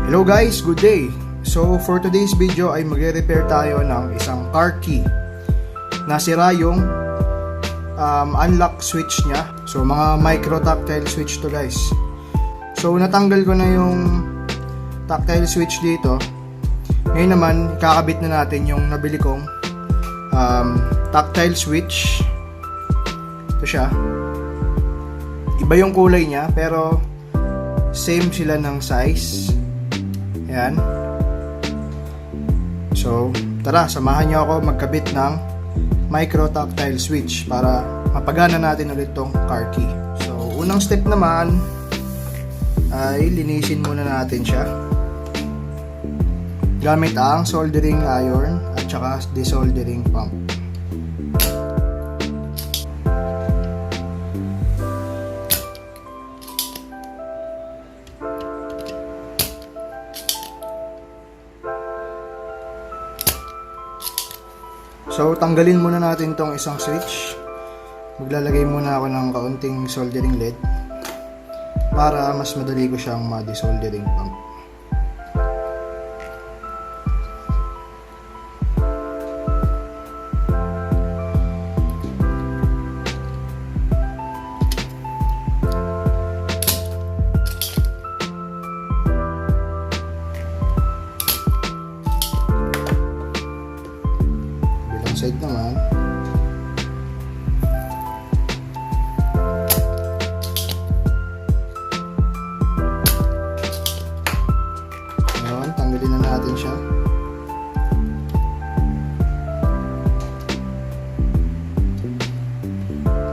Hello guys, good day! So for today's video ay magre-repair tayo ng isang car key. Nasira yung unlock switch niya. So mga micro tactile switch to guys. So natanggal ko na yung tactile switch dito. Ngayon naman kakabit na natin yung nabili kong tactile switch. Ito siya. Iba yung kulay niya pero same sila ng size. Ayan. So, tara, samahan nyo ako magkabit ng micro tactile switch para mapagana natin ulit tong car key. So, unang step naman ay linisin muna natin siya gamit ang soldering iron at saka desoldering pump. So, tanggalin muna natin tong isang switch. Maglalagay muna ako ng kaunting soldering lead para mas madali ko siyang ma-desoldering pump. Side naman. Ngayon, tanggalin na natin siya.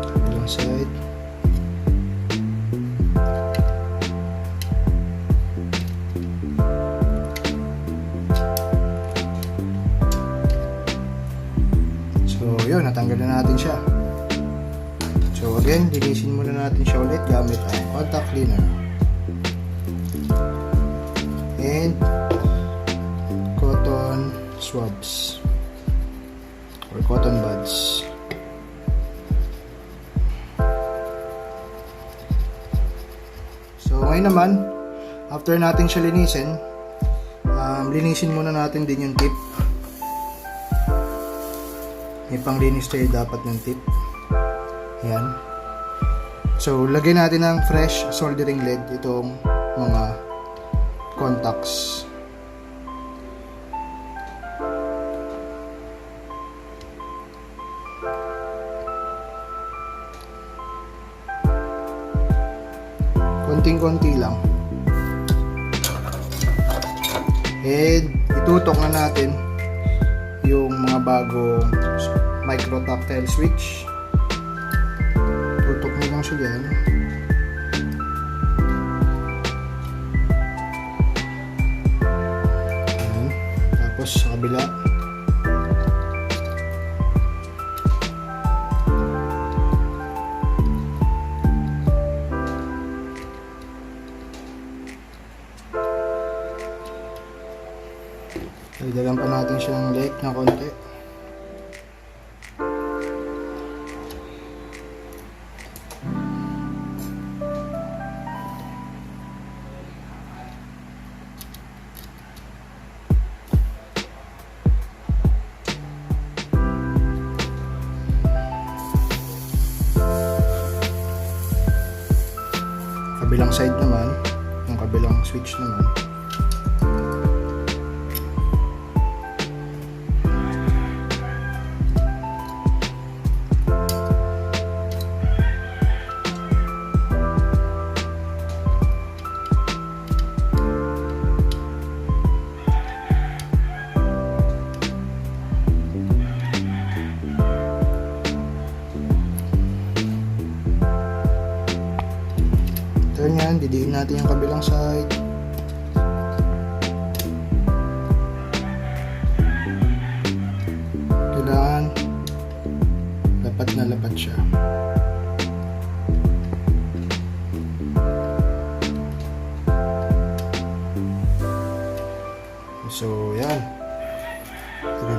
Kabilang side. So, yun, natanggal na natin siya. So, again, linisin muna natin siya ulit gamit ang contact cleaner and cotton swabs or cotton buds. So, ngayon naman, after natin siya linisin, linisin muna natin din yung tip. May panglinis tayo dapat ng tip. Ayan. So, lagyan natin ng fresh soldering lead itong mga contacts. Konting-konti lang. And itutok na natin yung mga bagong micro tactile switch. Tutok mo lang siya dyan. Ayan. Tapos sa kabila. Dagdagan pa natin siya ng light na konti. Kabilang side naman, yung kabilang switch naman. Yan, didiin natin yung kabilang side. Kailangan lapat na lapat siya. So yan,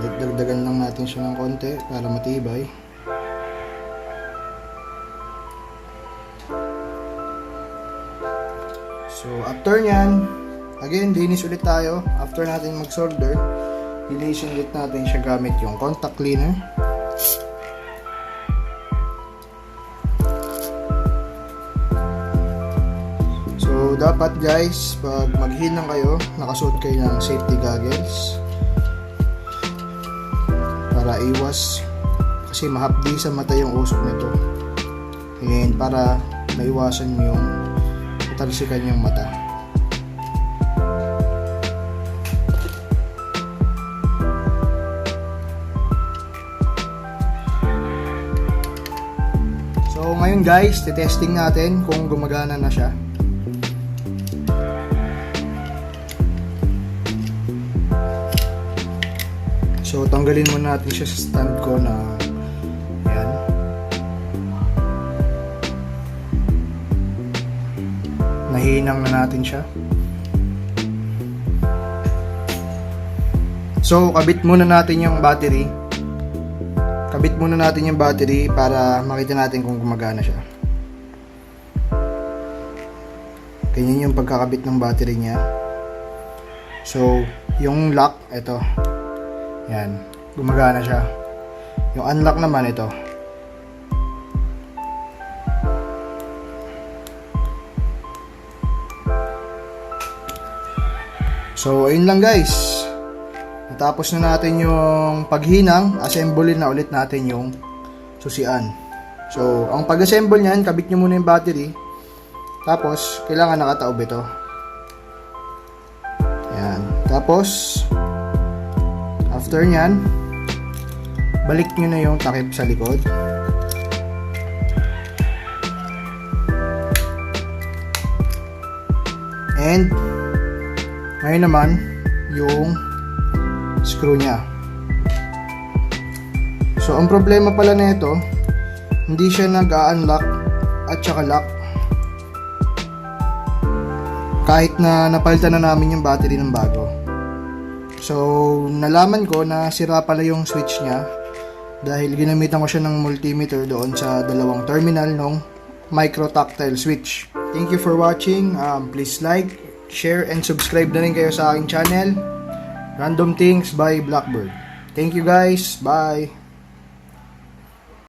dagdagan lang natin siya ng konti para matibay. So after nyan, again, linis ulit tayo. After natin mag-solder, linisin ulit natin siya gamit yung contact cleaner. So, dapat guys, pag maghinang kayo, nakasuot kayo ng safety goggles para iwas, kasi mahapdi sa mata yung usok nito, and para maiwasan yung matalsikan yung mata. So ngayon guys, testing natin kung gumagana na siya. So tanggalin muna natin siya sa stand ko na ayan. Nahinang na natin siya. So kabit muna natin yung battery. Kabit muna natin yung battery para makita natin kung gumagana siya. Ganyan yung pagkakabit ng battery niya. So yung lock, ito. Yan, gumagana siya. Yung unlock naman, ito. So, ayun lang guys. Natapos na natin yung paghinang, assemble na ulit natin yung susian. So, ang pag-assemble niyan, kabit nyo muna yung battery. Tapos, kailangan nakataob ito. Yan. Tapos, after nyan, balik nyo na yung takip sa likod. And ngayon naman yung screw nya. So ang problema pala na ito, hindi siya nag-unlock at saka lock kahit na napalitan na namin yung battery ng bago. So, nalaman ko na sira pala yung switch niya dahil ginamitan ko siya ng multimeter doon sa dalawang terminal ng micro tactile switch. Thank you for watching. Please like, share, and subscribe na rin kayo sa aking channel, Random Things by Blakbird. Thank you guys. Bye!